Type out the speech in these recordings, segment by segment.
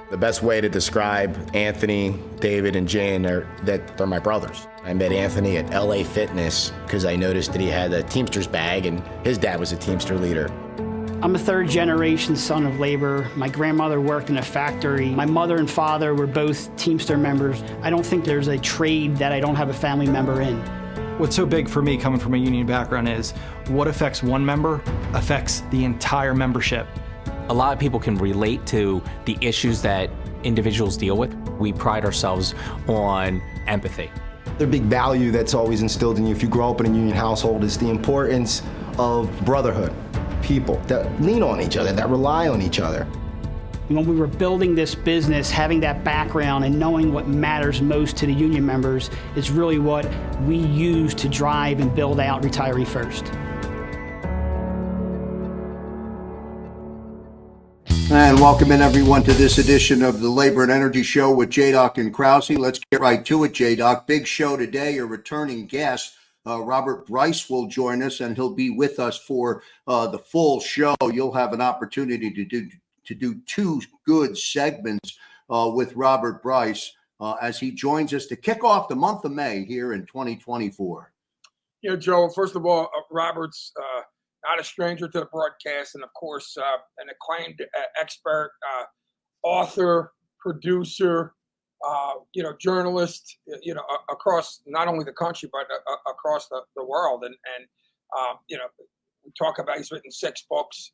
The best way to describe Anthony, David, and Jan are that they're my brothers. I met Anthony at LA Fitness because I noticed that he had a Teamster's bag and his dad was a Teamster leader. I'm a third generation son of labor. My grandmother worked in a factory. My mother and father were both Teamster members. I don't think there's a trade that I don't have a family member in. What's so big for me coming from a union background is what affects one member affects the entire membership. A lot of people can relate to the issues that individuals deal with. We pride ourselves on empathy. The big value that's always instilled in you if you grow up in a union household is the importance of brotherhood. People that lean on each other, that rely on each other. When we were building this business, having that background and knowing what matters most to the union members is really what we use to drive and build out Retiree First. And welcome in everyone to this edition of the Labor and Energy Show with JDoc and Krausey. Let's get right to it, JDoc. Big show today. Your returning guest, Robert Bryce, will join us, and he'll be with us for the full show. You'll have an opportunity to do two good segments with Robert Bryce as he joins us to kick off the month of May here in 2024. Yeah, Joe, first of all, Robert's not a stranger to the broadcast, and of course, an acclaimed expert, author, producer, journalist, across not only the country, but across the world. And we talk about, he's written 6 books.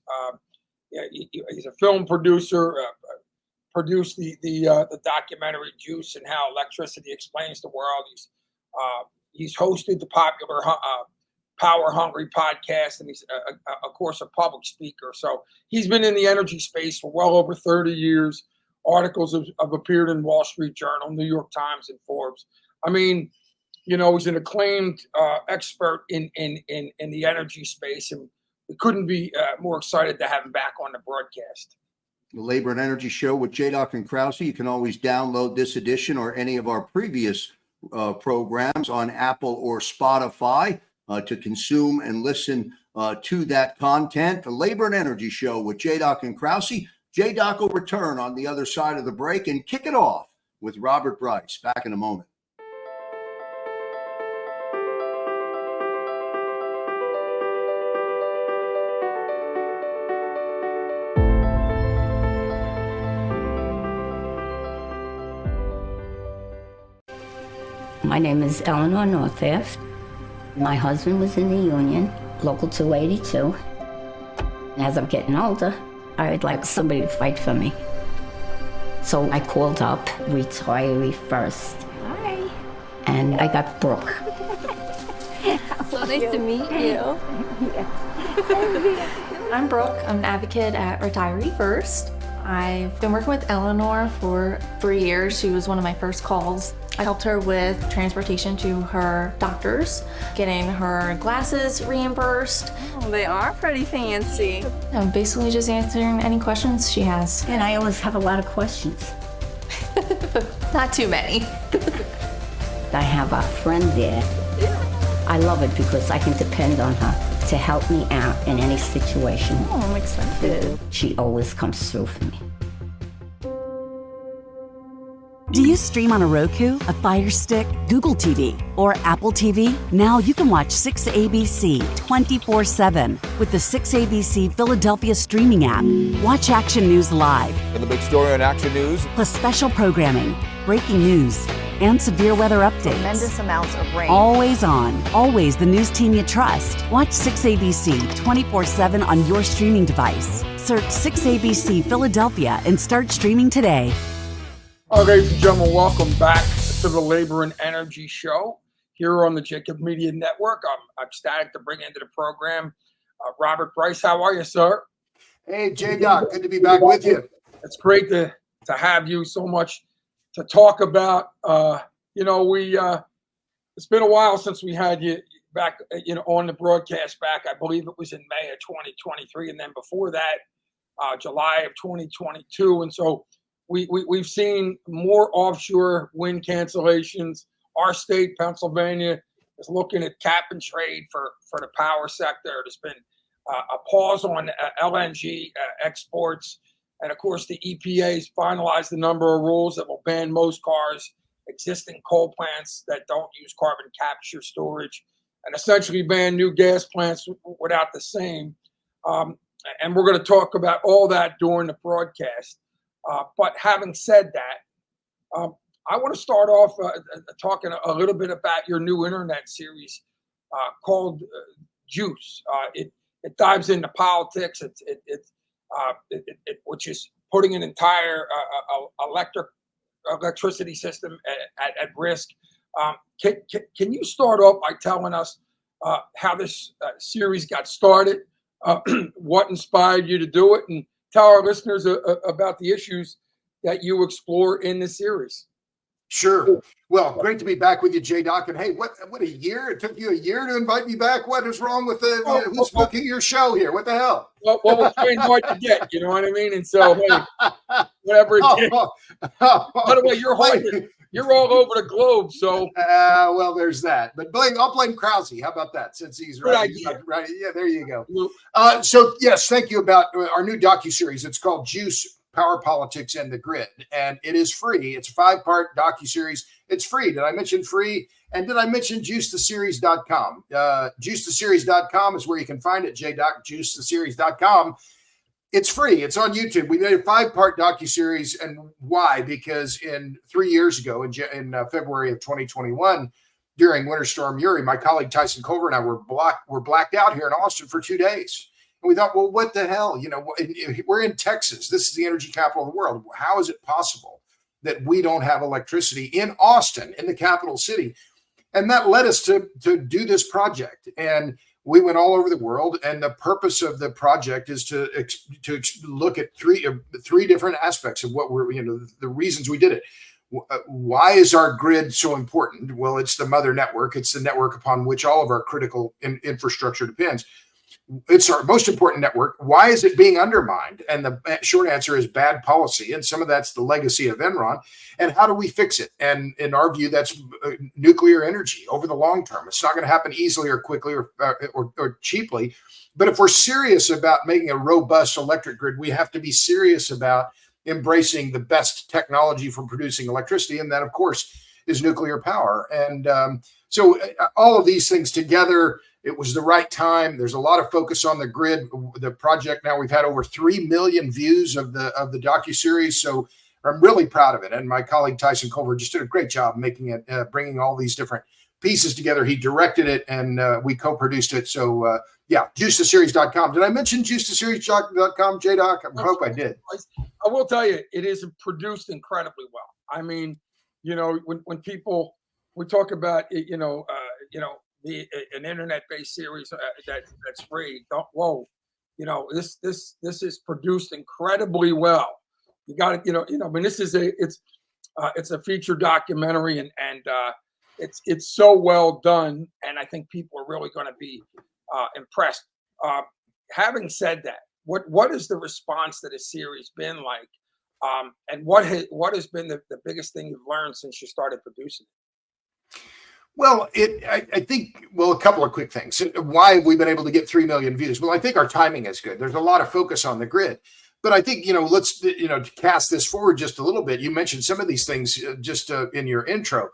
He's a film producer, produced the documentary Juice and How Electricity Explains the World. He's hosted the popular Power Hungry podcast, and he's, of course, a public speaker. So he's been in the energy space for well over 30 years. Articles have appeared in Wall Street Journal, New York Times, and Forbes. I mean, he's an acclaimed expert in the energy space, and we couldn't be more excited to have him back on the broadcast. The Labor and Energy Show with JDoc and Krausey. You can always download this edition or any of our previous programs on Apple or Spotify to consume and listen to that content. The Labor and Energy Show with JDoc and Krausey. JDoc will return on the other side of the break and kick it off with Robert Bryce. Back in a moment. My name is Eleanor Northaft. My husband was in the union, Local 282. And as I'm getting older, I'd like somebody to fight for me. So I called up Retiree First. Hi. And I got Brooke. So nice to meet you. I'm Brooke. I'm an advocate at Retiree First. I've been working with Eleanor for 3 years. She was one of my first calls. I helped her with transportation to her doctors, getting her glasses reimbursed. Oh, they are pretty fancy. I'm basically just answering any questions she has. And I always have a lot of questions. Not too many. I have a friend there. I love it because I can depend on her to help me out in any situation. Oh, I'm excited. She always comes through for me. Do you stream on a Roku, a Fire Stick, Google TV, or Apple TV? Now you can watch 6ABC 24/7 with the 6ABC Philadelphia streaming app. Watch Action News live. And the big story on Action News. Plus special programming, breaking news, and severe weather updates. Tremendous amounts of rain. Always on. Always the news team you trust. Watch 6ABC 24/7 on your streaming device. Search 6ABC Philadelphia and start streaming today. All right, ladies and gentlemen, welcome back to the Labor and Energy Show here on the Jacob Media Network. I'm ecstatic to bring into the program Robert Bryce. How are you, sir? Hey, JDoc, good to be back with you. It's great to have you. So much to talk about. It's been a while since we had you back, on the broadcast back. I believe it was in May of 2023, and then before that, July of 2022. And so we've seen more offshore wind cancellations. Our state, Pennsylvania, is looking at cap and trade for the power sector. There's been a pause on LNG exports. And of course, the EPA has finalized a number of rules that will ban most cars, existing coal plants that don't use carbon capture storage, and essentially ban new gas plants without the same. And we're going to talk about all that during the broadcast. But having said that, I want to start off talking a little bit about your new internet series called Juice. It dives into politics, which is putting an entire electricity system at risk. Can you start off by telling us how this series got started, what inspired you to do it, and tell our listeners about the issues that you explore in the series? Sure. Well, great to be back with you, JDoc. And hey, what a year! It took you a year to invite me back. What is wrong with who's booking your show here? What the hell? Well, we're trying hard to get, you know what I mean? And so, hey, whatever it takes. By the way, you're all over the globe, so. Well, there's that. But I'll blame Krausey. How about that? Since he's right. Right. Yeah, there you go. So, yes, thank you about our new docu-series. It's called Juice, Power, Politics, and the Grid. And it is free. It's a 5-part docu-series. It's free. Did I mention free? And did I mention juicetheseries.com? Juicetheseries.com is where you can find it, JDoc, juicetheseries.com. It's free. It's on YouTube. We made a 5-part docuseries. And why? Because 3 years ago, in February of 2021, during Winter Storm Uri, my colleague Tyson Culver and I were blacked out here in Austin for 2 days. And we thought, well, what the hell? You know, we're in Texas. This is the energy capital of the world. How is it possible that we don't have electricity in Austin, in the capital city? And that led us to do this project. And we went all over the world. And the purpose of the project is to look at three different aspects of what the reasons we did it. Why is our grid so important? Well, it's the mother network. It's the network upon which all of our critical infrastructure depends. It's our most important network. Why is it being undermined? And the short answer is bad policy. And some of that's the legacy of Enron. And how do we fix it? And in our view, that's nuclear energy over the long term. It's not going to happen easily or quickly or cheaply. But if we're serious about making a robust electric grid, we have to be serious about embracing the best technology for producing electricity. And that, of course, is nuclear power. And so all of these things together, it was the right time. There's a lot of focus on the grid. The project now, we've had over 3 million views of the docuseries. So I'm really proud of it. And my colleague Tyson Culver just did a great job making it, bringing all these different pieces together. He directed it and we co-produced it. So yeah, juicetheseries.com. Did I mention juicetheseries.com, JDoc? I hope I did. I will tell you, it is produced incredibly well. I mean, you know, when people, we talk about, an internet-based series that's free. Whoa, this is produced incredibly well. You got to, I mean, this is it's a feature documentary, and it's so well done, and I think people are really going to be impressed. Having said that, what has the response to this series been like, and what has been the biggest thing you've learned since you started producing it? Well, I think, a couple of quick things. Why have we been able to get 3 million views? Well, I think our timing is good. There's a lot of focus on the grid. But I think, let's, to cast this forward just a little bit. You mentioned some of these things just in your intro.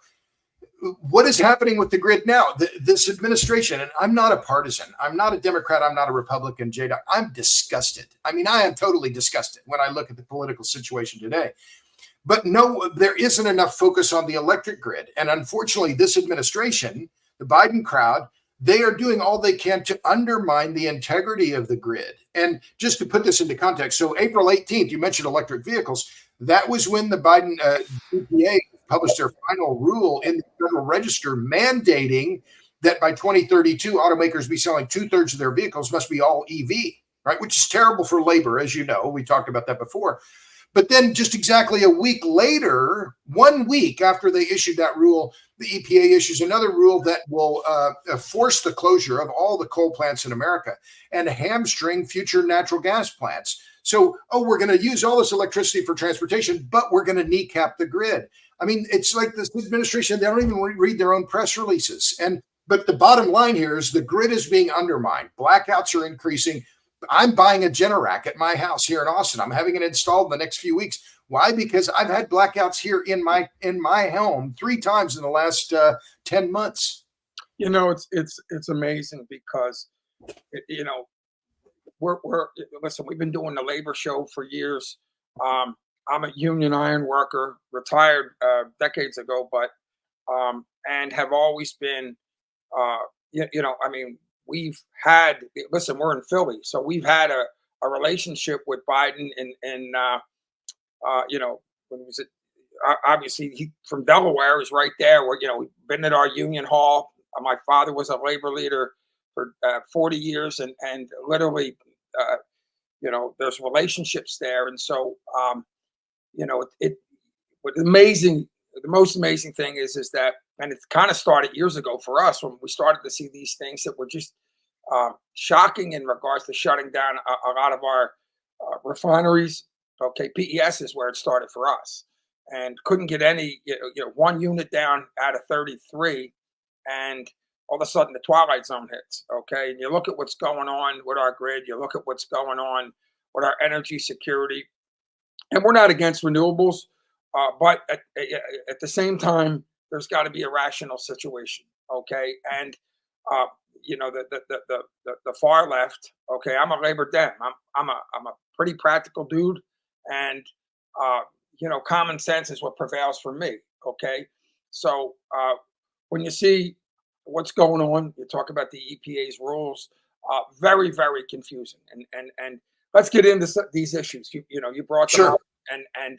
What is happening with the grid now? This administration, and I'm not a partisan. I'm not a Democrat. I'm not a Republican, JDoc. I'm disgusted. I mean, I am totally disgusted when I look at the political situation today. But no, there isn't enough focus on the electric grid. And unfortunately, this administration, the Biden crowd, they are doing all they can to undermine the integrity of the grid. And just to put this into context, so April 18th, you mentioned electric vehicles. That was when the Biden EPA published their final rule in the Federal Register mandating that by 2032, automakers be selling 2/3 of their vehicles must be all EV, right? Which is terrible for labor, as you know. We talked about that before. But then just exactly a week later, 1 week after they issued that rule, the EPA issues another rule that will force the closure of all the coal plants in America and hamstring future natural gas plants. So, we're going to use all this electricity for transportation, but we're going to kneecap the grid. I mean, it's like this administration, they don't even read their own press releases. But the bottom line here is the grid is being undermined. Blackouts are increasing. I'm buying a Generac at my house here in Austin. I'm having it installed in the next few weeks. Why? Because I've had blackouts here in my home 3 times in the last 10 months. You know, it's amazing because, you know, we're listen, we've been doing the labor show for years. I'm a union iron worker, retired decades ago, but and have always been, you know, I mean, we've had, listen, we're in Philly, so we've had a relationship with Biden, and you know, when was it? Obviously, he from Delaware is right there. Where, you know, we've been at our union hall. My father was a labor leader for 40 years, and literally, you know, there's relationships there, and so you know, what the most amazing thing is that, and it kind of started years ago for us when we started to see these things that were just shocking in regards to shutting down a lot of our refineries. Okay, PES is where it started for us, and couldn't get any, you know, 1 unit down out of 33, and all of a sudden the twilight zone hits. Okay, and you look at what's going on with our grid, you look at what's going on with our energy security, and we're not against renewables, but at the same time, there's got to be a rational situation. Okay, and you know, the far left. Okay, I'm a Labor Dem. I'm a pretty practical dude, and you know, common sense is what prevails for me. Okay, so when you see what's going on, you talk about the EPA's rules, very, very confusing, and let's get into these issues. You know, you brought them up, and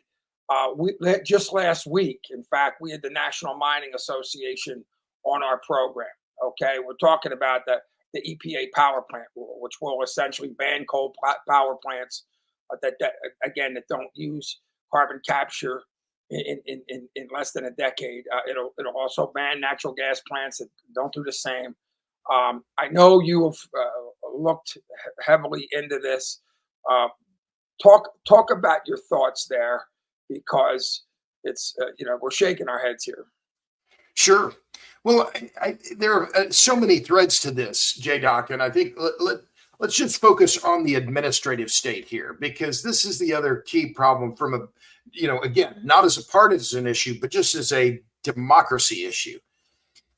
we just last week, in fact, we had the National Mining Association on our program. Okay, we're talking about the EPA power plant rule, which will essentially ban coal power plants that again, that don't use carbon capture in less than a decade. It'll also ban natural gas plants that don't do the same. I know you have looked heavily into this. Talk about your thoughts there, because it's you know, we're shaking our heads here. Sure. Well, there are so many threads to this, JDoc, and I think let's just focus on the administrative state here, because this is the other key problem from a, you know, again, not as a partisan issue, but just as a democracy issue.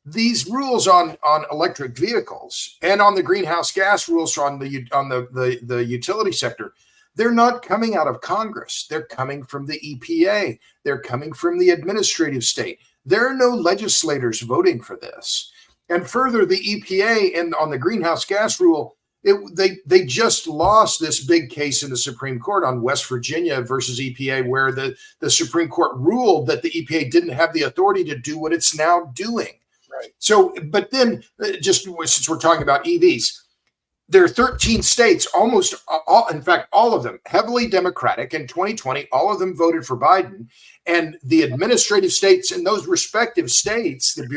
These rules on electric vehicles and on the greenhouse gas rules on the utility sector, they're not coming out of Congress. They're coming from the EPA. They're coming from the administrative state. There are no legislators voting for this. And further, the EPA and on the greenhouse gas rule, they just lost this big case in the Supreme Court on West Virginia versus EPA, where the Supreme Court ruled that the EPA didn't have the authority to do what it's now doing. Right. So, but then just since we're talking about EVs, there are 13 states, almost all, in fact, all of them heavily Democratic. In 2020, all of them voted for Biden. And the administrative states in those respective states, the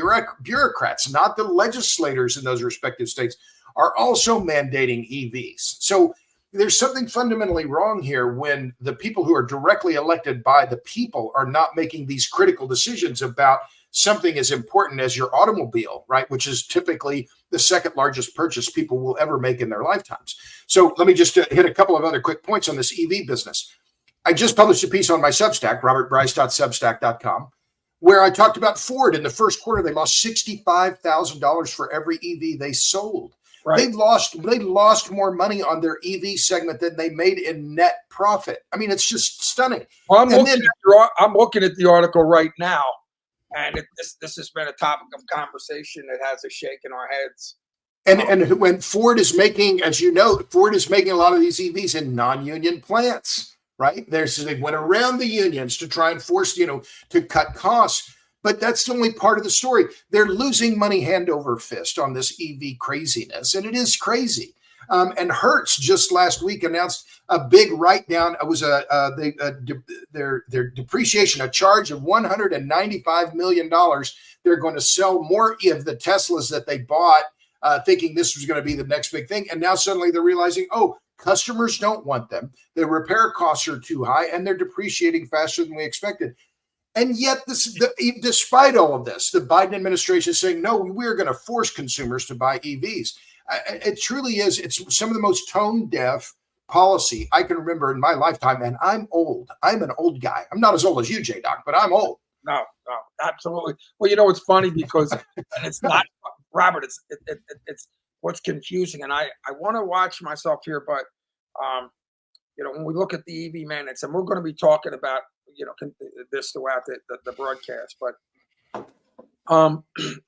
bureaucrats, not the legislators in those respective states, are also mandating EVs. So there's something fundamentally wrong here when the people who are directly elected by the people are not making these critical decisions about something as important as your automobile, right? Which is typically the second largest purchase people will ever make in their lifetimes. So let me just hit a couple of other quick points on this EV business. I just published a piece on my Substack, robertbryce.substack.com, where I talked about Ford. In the first quarter, they lost $65,000 for every EV they sold. Right. They lost more money on their EV segment than they made in net profit. I mean, it's just stunning. Well, I'm looking at the article right now, and this has been a topic of conversation that has us shaking our heads. And when Ford is making, as you know, Ford is making a lot of these EVs in non-union plants, right? They went around the unions to try and force, you know, to cut costs. But that's only part of the story. They're losing money hand over fist on this EV craziness, and it is crazy. And Hertz just last week announced a big write-down. It was their depreciation, a charge of $195 million. They're going to sell more of the Teslas that they bought, thinking this was going to be the next big thing. And now suddenly they're realizing, oh, customers don't want them. The repair costs are too high, and they're depreciating faster than we expected. And yet, despite all of this, the Biden administration is saying, no, we're going to force consumers to buy EVs. It truly is. It's some of the most tone deaf policy I can remember in my lifetime. And I'm old. I'm an old guy. I'm not as old as you, JDoc, but I'm old. No, absolutely. Well, you know, it's funny because, and it's not, Robert, it's what's confusing. And I want to watch myself here, but, you know, when we look at the EV mandates, and we're going to be talking about, you know, this throughout the broadcast, but a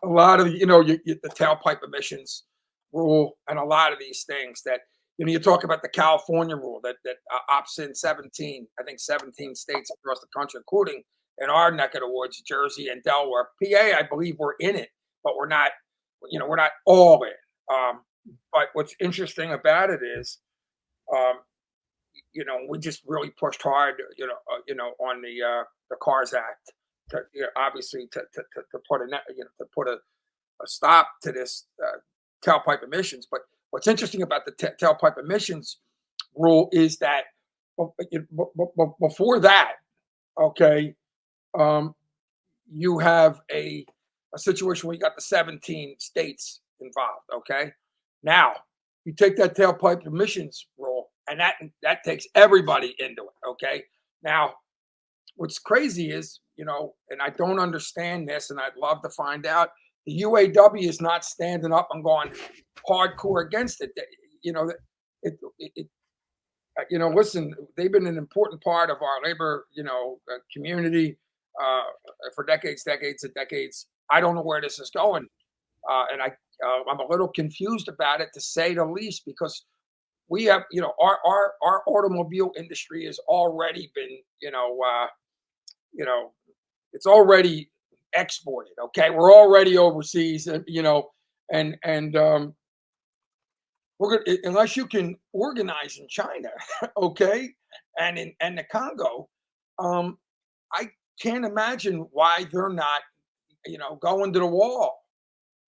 lot of, you know, the tailpipe emissions rule and a lot of these things that, you know, you talk about the California rule that opts in 17 states across the country, including in our neck of the woods, Jersey and Delaware. PA, I believe we're in it, but we're not, you know, we're not all in. But what's interesting about it is, you know, we just really pushed hard, you know, on the CARS Act to, you know, obviously to put a stop to this tailpipe emissions. But what's interesting about the tailpipe emissions rule is that before that, okay, you have a situation where you got the 17 states involved. Okay, now you take that tailpipe emissions rule, and that takes everybody into it. Okay, now what's crazy is, you know, and I don't understand this, and I'd love to find out. The UAW is not standing up and going hardcore against it. You know, you know, listen, they've been an important part of our labor, you know, community for decades. I don't know where this is going, and I'm a little confused about it, to say the least, because we have, you know, our automobile industry has already been, you know, it's already exported. Okay, we're already overseas, and you know, and we're gonna, unless you can organize in China, okay, and in the Congo, I can't imagine why they're not, you know, going to the wall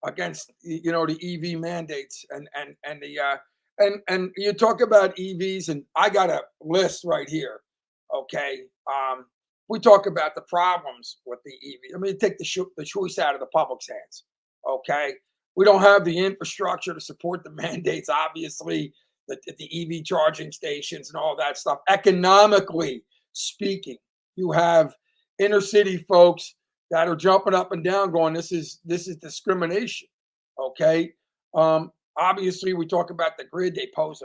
against, you know, the EV mandates and the and you talk about EVs, and I got a list right here. Okay, we talk about the problems with the EV. I mean, take the choice out of the public's hands. Okay, we don't have the infrastructure to support the mandates. Obviously, the EV charging stations and all that stuff. Economically speaking, you have inner city folks that are jumping up and down, going, "This is discrimination." Okay. Obviously, we talk about the grid. They pose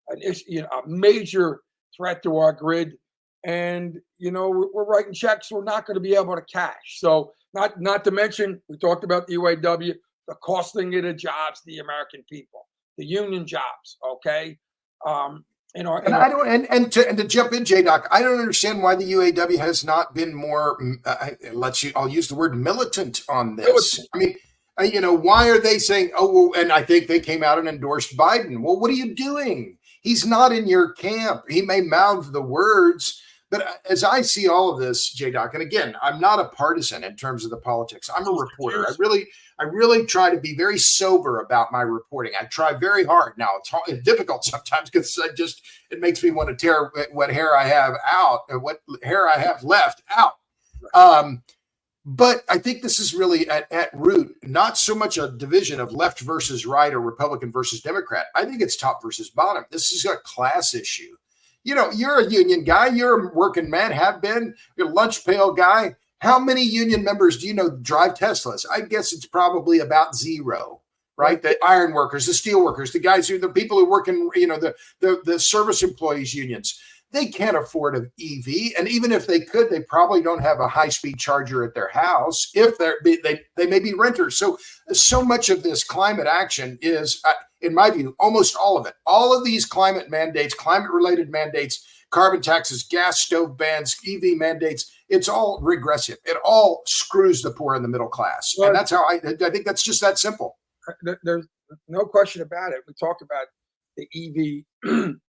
an issue, you know, a major threat to our grid, and you know, we're writing checks we're not going to be able to cash. So, not to mention, we talked about the UAW, the costing of the jobs, the American people, the union jobs. Okay. And to jump in, JDoc, I don't understand why the UAW has not been more. I'll use the word militant on this. I mean, you know, why are they saying, oh, well, and I think they came out and endorsed Biden. Well, what are you doing? He's not in your camp. He may mouth the words, but as I see all of this, JDoc, and again, I'm not a partisan in terms of the politics. I'm a reporter. I really try to be very sober about my reporting. I try very hard. Now, it's difficult sometimes because it makes me want to tear what hair I have out, or what hair I have left out. But I think this is really at root, not so much a division of left versus right or Republican versus Democrat. I think it's top versus bottom. This is a class issue. You know, you're a union guy. You're a working man, have been. You're a lunch pail guy. How many union members do you know drive Teslas? I guess it's probably about zero, right? The iron workers, the steel workers, the people who work in, you know, the service employees unions. They can't afford an EV, and even if they could, they probably don't have a high-speed charger at their house. If they may be renters. So much of this climate action is, in my view, almost all of it. All of these climate mandates, climate-related mandates, carbon taxes, gas stove bans, EV mandates, it's all regressive. It all screws the poor and the middle class, and that's how I think that's just that simple. There's no question about it. We talk about the EV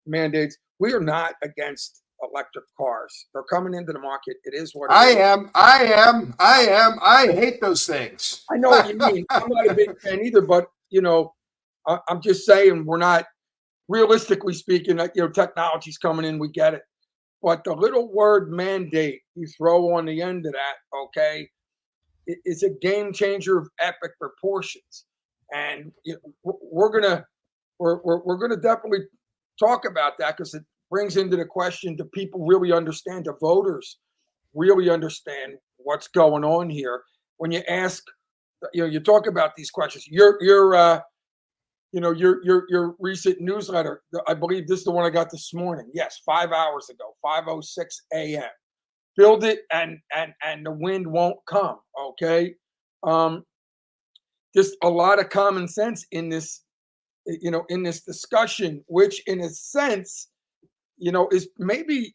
mandates. We are not against electric cars. They're coming into the market. It is what it is. I hate those things. I know what you mean. I'm not a big fan either, but you know, I'm just saying, we're not, realistically speaking, you know, technology's coming in, we get it. But the little word mandate you throw on the end of that, okay, is a game changer of epic proportions. And you know, we're gonna we're going to definitely talk about that, because it brings into the question, do people really understand, the voters really understand what's going on here? When you ask, you talk about these questions. Your recent newsletter, I believe this is the one I got this morning. Yes, 5 hours ago, 5:06 a.m. Build it and the wind won't come. Okay. Just a lot of common sense in this, in this discussion, which in a sense, is maybe,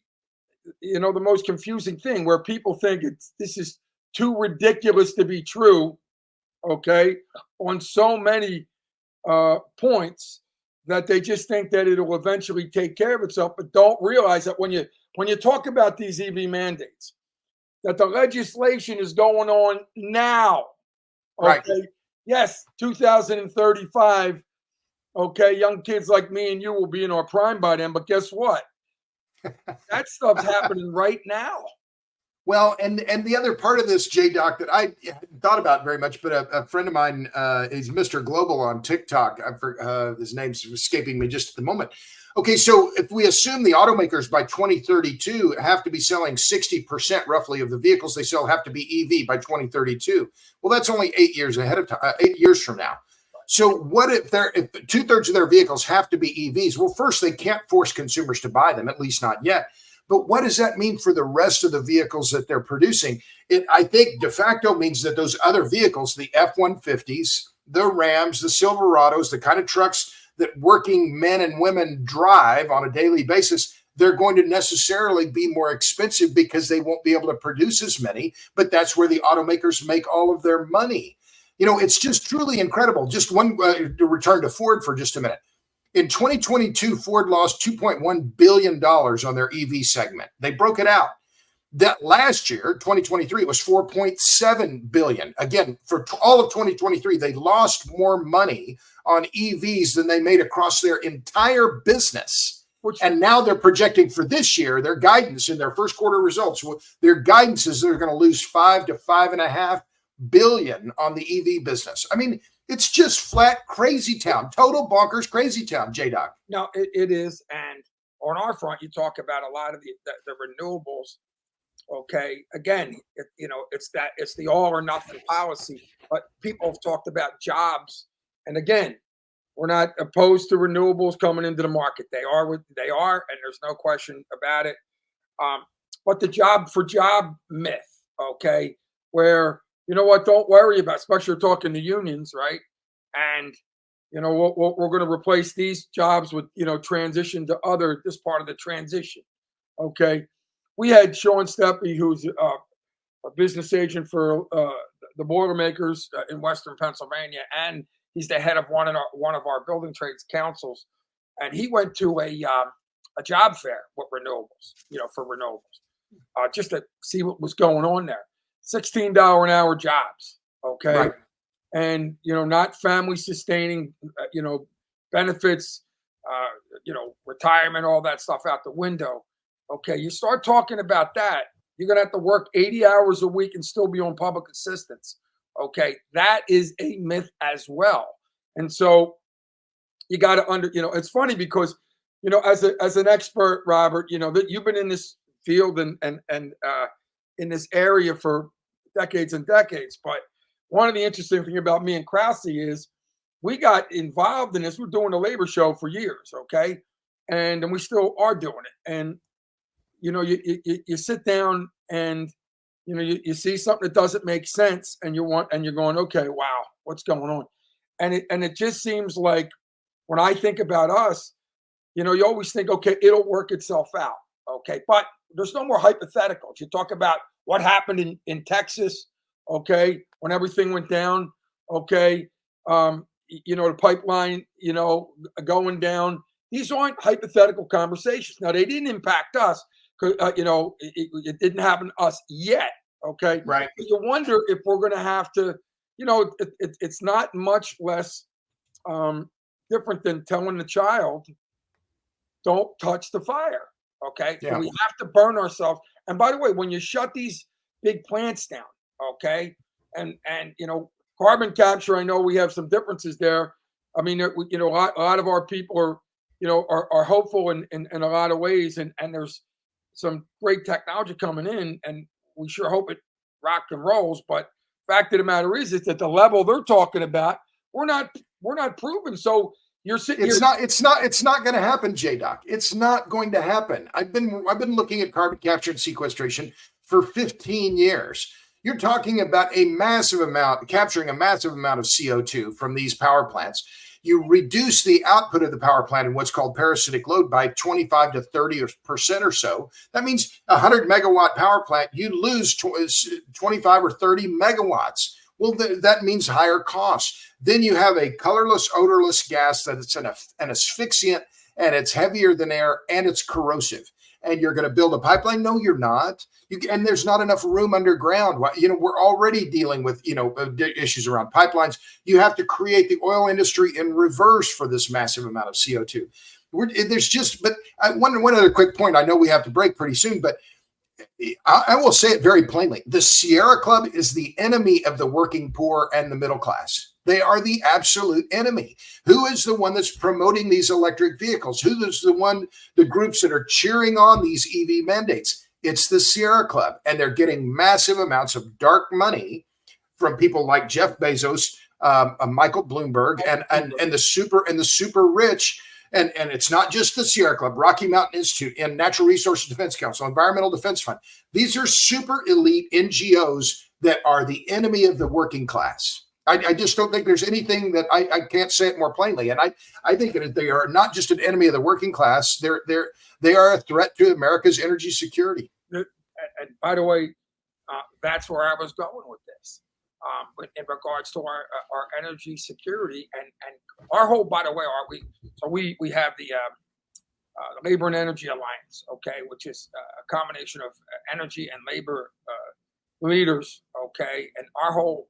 the most confusing thing, where people think this is too ridiculous to be true. Okay. On so many points, that they just think that it'll eventually take care of itself, but don't realize that when you talk about these EV mandates, that the legislation is going on now. Okay. Right. Yes, 2035. Okay, young kids like me and you will be in our prime by then, but guess what? That stuff's happening right now. Well, and the other part of this, JDoc, that I hadn't thought about very much, but a friend of mine is Mr. Global on TikTok. His name's escaping me just at the moment. Okay, so if we assume the automakers by 2032 have to be selling 60% roughly of the vehicles they sell have to be EV by 2032, well, that's only 8 years ahead of time, 8 years from now. So what if 2/3 of their vehicles have to be EVs? Well, first, they can't force consumers to buy them, at least not yet. But what does that mean for the rest of the vehicles that they're producing? It, I think, de facto means that those other vehicles, the F-150s, the Rams, the Silverados, the kind of trucks that working men and women drive on a daily basis, they're going to necessarily be more expensive because they won't be able to produce as many. But that's where the automakers make all of their money. It's just truly incredible. Just one to return to Ford for just a minute. In 2022, Ford lost $2.1 billion on their EV segment. They broke it out. That last year, 2023, it was $4.7 billion. Again, for all of 2023, they lost more money on EVs than they made across their entire business. And now they're projecting for this year, their guidance in their first quarter results, their guidance is they're going to lose $5 to $5.5 billion on the EV business. I mean, it's just flat crazy town, total bonkers crazy town, JDoc. No, it is. And on our front, you talk about a lot of the renewables. Okay, again, it's the all or nothing policy. But people have talked about jobs, and again, we're not opposed to renewables coming into the market. They are what they are, and there's no question about it. But the job for job myth, okay, where don't worry about, especially you're talking to unions, right? And, we're going to replace these jobs with, transition to this part of the transition. Okay. We had Sean Steppe, who's a business agent for the Boilermakers in Western Pennsylvania. And he's the head of one of our building trades councils. And he went to a job fair with renewables, for renewables, just to see what was going on there. $16 an hour jobs, okay, right. And not family sustaining, benefits, retirement, all that stuff out the window. Okay, you start talking about that, you're gonna have to work 80 hours a week and still be on public assistance. Okay, that is a myth as well. And so you got to it's funny because as an expert, Robert, that you've been in this field and in this area for decades and decades. But one of the interesting things about me and Krausey is we got involved in this. We're doing a labor show for years, okay? And we still are doing it. And, you sit down and, you see something that doesn't make sense and you're going, okay, wow, what's going on? And it just seems like when I think about us, you always think, okay, it'll work itself out. Okay. But there's no more hypotheticals. You talk about what happened in Texas, okay, when everything went down, okay, the pipeline, going down. These aren't hypothetical conversations. Now, they didn't impact us because, it didn't happen to us yet, okay? Right. But you wonder if we're going to have to, it's not much less different than telling the child, don't touch the fire, okay? Yeah. So we have to burn ourselves. And by the way, when you shut these big plants down, okay, and carbon capture, I know we have some differences there. I mean, a lot of our people are hopeful in a lot of ways, and there's some great technology coming in, and we sure hope it rock and rolls. But fact of the matter is, it's at the level they're talking about. We're not proven. So you're sitting. It's not going to happen, JDoc. It's not going to happen. I've been looking at carbon capture and sequestration for 15 years. You're talking about capturing a massive amount of CO2 from these power plants. You reduce the output of the power plant in what's called parasitic load by 25 to 30% or so. That means a 100 megawatt power plant, you lose 25 or 30 megawatts. Well, that means higher costs. Then you have a colorless, odorless gas that it's an asphyxiant, and it's heavier than air, and it's corrosive. And you're going to build a pipeline? No, you're not. And there's not enough room underground. We're already dealing with, issues around pipelines. You have to create the oil industry in reverse for this massive amount of CO2. One other quick point. I know we have to break pretty soon, but I will say it very plainly. The Sierra Club is the enemy of the working poor and the middle class. They are the absolute enemy. Who is the one that's promoting these electric vehicles? Who is the groups that are cheering on these EV mandates? It's the Sierra Club, and they're getting massive amounts of dark money from people like Jeff Bezos, Michael Bloomberg, and the super rich. And it's not just the Sierra Club, Rocky Mountain Institute, and Natural Resources Defense Council, Environmental Defense Fund. These are super elite NGOs that are the enemy of the working class. I just don't think there's anything that I can't say it more plainly. And I think that they are not just an enemy of the working class. They are a threat to America's energy security. And by the way, that's where I was going with this. In regards to our energy security and our whole, by the way, we have the Labor and Energy Alliance, okay, which is a combination of energy and labor leaders, okay, and our whole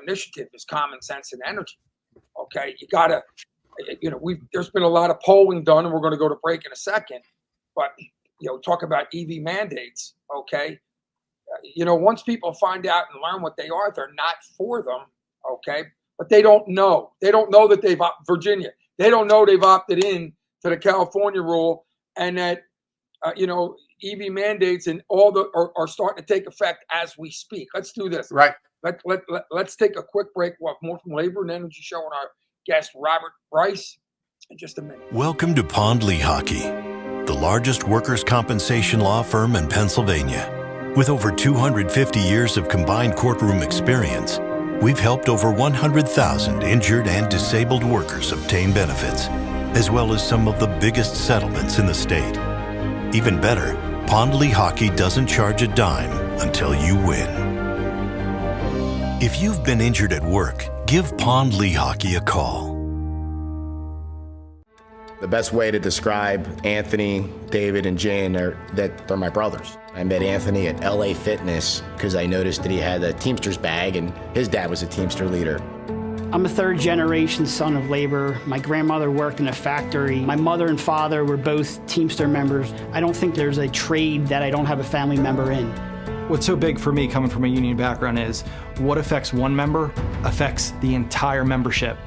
initiative is common sense and energy, okay. You gotta, there's been a lot of polling done, and we're going to go to break in a second, but talk about EV mandates, okay. Once people find out and learn what they are, they're not for them, okay? But they don't know. They don't know that Virginia, they don't know they've opted in to the California rule, and that, EV mandates and are starting to take effect as we speak. Let's do this. Right. Let's take a quick break. We'll have more from Labor and Energy Show and our guest, Robert Bryce, in just a minute. Welcome to Pond Lehocky, the largest workers' compensation law firm in Pennsylvania. With over 250 years of combined courtroom experience, we've helped over 100,000 injured and disabled workers obtain benefits, as well as some of the biggest settlements in the state. Even better, Pond Lehocky doesn't charge a dime until you win. If you've been injured at work, give Pond Lehocky a call. The best way to describe Anthony, David, and Jan that they're my brothers. I met Anthony at LA Fitness because I noticed that he had a Teamster's bag, and his dad was a Teamster leader. I'm a third-generation son of labor. My grandmother worked in a factory. My mother and father were both Teamster members. I don't think there's a trade that I don't have a family member in. What's so big for me coming from a union background is what affects one member affects the entire membership.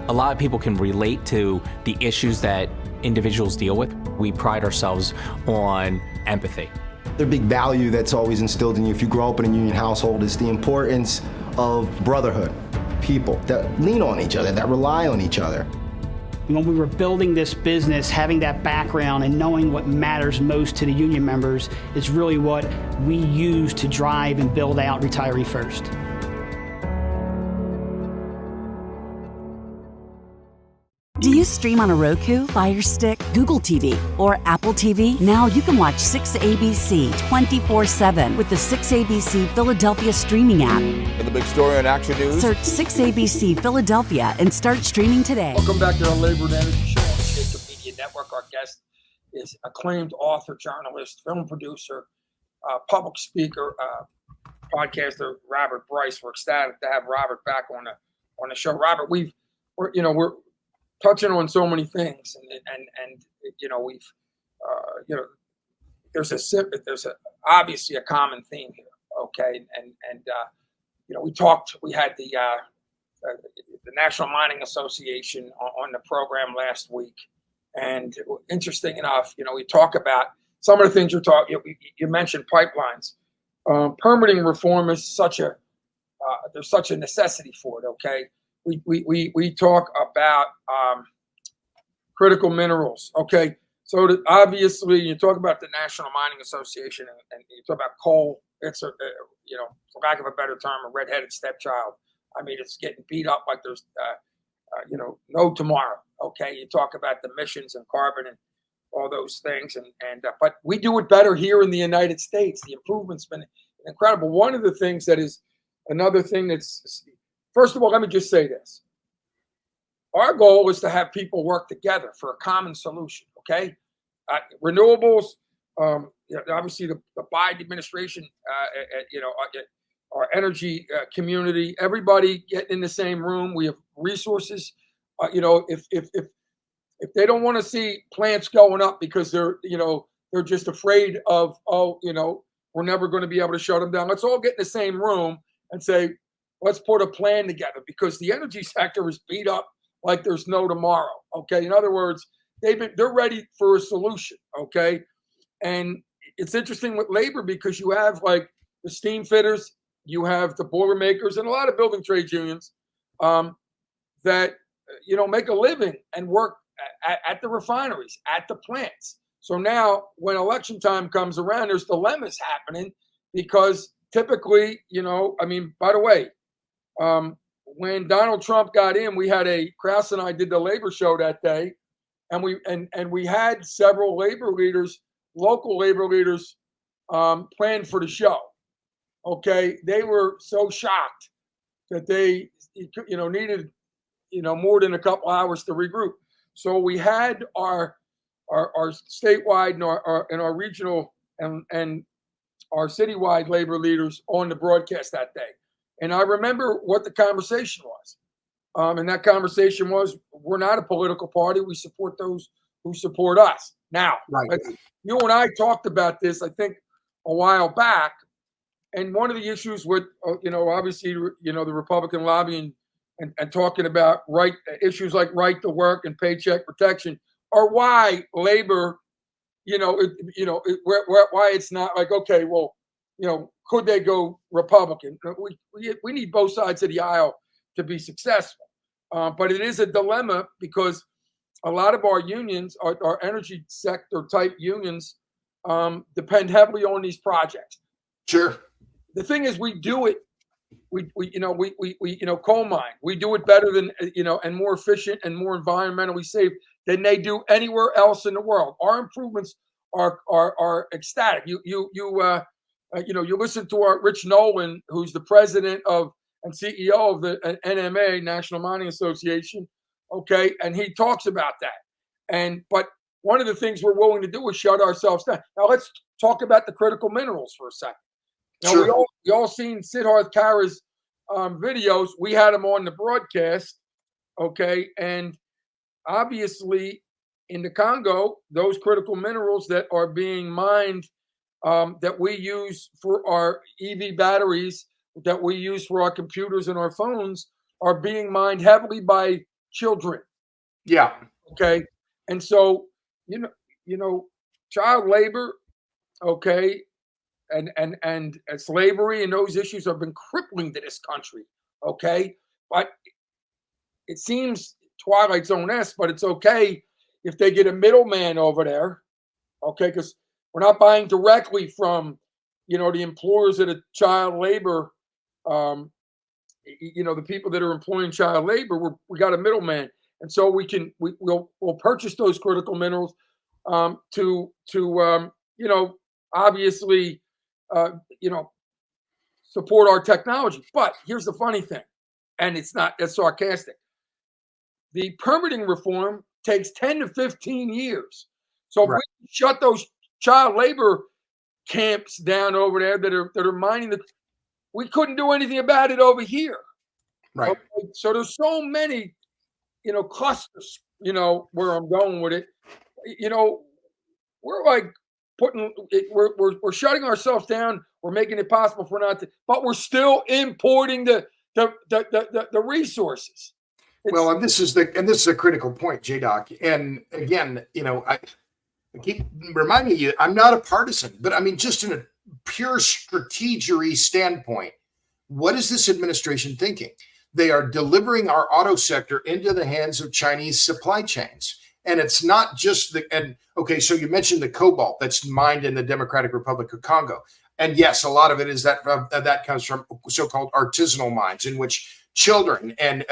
A lot of people can relate to the issues that individuals deal with. We pride ourselves on empathy. The big value that's always instilled in you if you grow up in a union household is the importance of brotherhood, people that lean on each other, that rely on each other. When we were building this business, having that background and knowing what matters most to the union members is really what we use to drive and build out Retiree First. Do you stream on a Roku, Fire Stick, Google TV, or Apple TV? Now you can watch 6ABC 24/7 with the 6ABC Philadelphia streaming app. And the big story on Action News. Search 6ABC Philadelphia and start streaming today. Welcome back to the Labor and Energy Show on the Jacob Media Network. Our guest is acclaimed author, journalist, film producer, public speaker, podcaster Robert Bryce. We're ecstatic to have Robert back on the show. Robert, we're touching on so many things, and we've there's obviously a common theme here, okay, and we had the the National Mining Association on the program last week. And interesting enough, we talk about some of the things you're talking. You mentioned pipelines. Permitting reform is there's such a necessity for it. Okay, we talk about critical minerals. Okay, so obviously you talk about the National Mining Association and you talk about coal. It's for lack of a better term, a redheaded stepchild. I mean, it's getting beat up like there's no tomorrow. Okay, you talk about the emissions and carbon and all those things, but we do it better here in the United States. The improvement's been incredible. One of the things that is another thing that's, first of all, let me just say this. Our goal is to have people work together for a common solution. Okay, renewables. Obviously, the Biden administration. Our energy community. Everybody getting in the same room. We have resources. If they don't want to see plants going up because they're just afraid of, we're never going to be able to shut them down. Let's all get in the same room and say, let's put a plan together, because the energy sector is beat up like there's no tomorrow. Okay. In other words, they're ready for a solution. Okay. And it's interesting with labor, because you have like the steam fitters, you have the boiler makers, and a lot of building trades unions that make a living and work at the refineries, at the plants. So now when election time comes around, there's dilemmas happening, because typically, by the way, when Donald Trump got in, we had Krausey and I did the labor show that day, and we had several labor leaders, local labor leaders, planned for the show. Okay, they were so shocked that they needed more than a couple hours to regroup. So we had our statewide and our regional and our citywide labor leaders on the broadcast that day. And I remember what the conversation was. And that conversation was, we're not a political party. We support those who support us. Now, right. You and I talked about this, I think, a while back. And one of the issues with, obviously, the Republican lobbying and talking about issues like right to work and paycheck protection are why labor, why it's not like, okay, well, could they go Republican? We need both sides of the aisle to be successful. But it is a dilemma, because a lot of our unions, our energy sector type unions, depend heavily on these projects. Sure. The thing is, we do it. We coal mine. We do it better than and more efficient and more environmentally safe than they do anywhere else in the world. Our improvements are ecstatic. You listen to our Rich Nolan, who's the president and CEO of the NMA, National Mining Association. Okay, and he talks about that. But one of the things we're willing to do is shut ourselves down. Now let's talk about the critical minerals for a second. Now, sure. we all seen Siddharth Kara's videos. We had him on the broadcast, okay? And obviously, in the Congo, those critical minerals that are being mined, that we use for our EV batteries, that we use for our computers and our phones, are being mined heavily by children. Yeah. Okay. And so, child labor, okay, and slavery and those issues have been crippling to this country, okay? But it seems Twilight Zone-esque, but it's okay if they get a middleman over there, okay? Because we're not buying directly from, the employers of the child labor, the people that are employing child labor. We got a middleman, and so we'll purchase those critical minerals to obviously. Support our technology. But here's the funny thing, and it's sarcastic. The permitting reform takes 10 to 15 years. So right. If we shut those child labor camps down over there that are mining we couldn't do anything about it over here. Right. Okay? So there's so many, clusters, where I'm going with it. We're like we're shutting ourselves down. We're making it possible for not to, but we're still importing the the resources. Well, and this is a critical point, JDoc. And again, I keep reminding you, I'm not a partisan, but I mean, just in a pure strategery standpoint, what is this administration thinking? They are delivering our auto sector into the hands of Chinese supply chains. And it's not just so you mentioned the cobalt that's mined in the Democratic Republic of Congo. And yes, a lot of it is that comes from so-called artisanal mines in which children and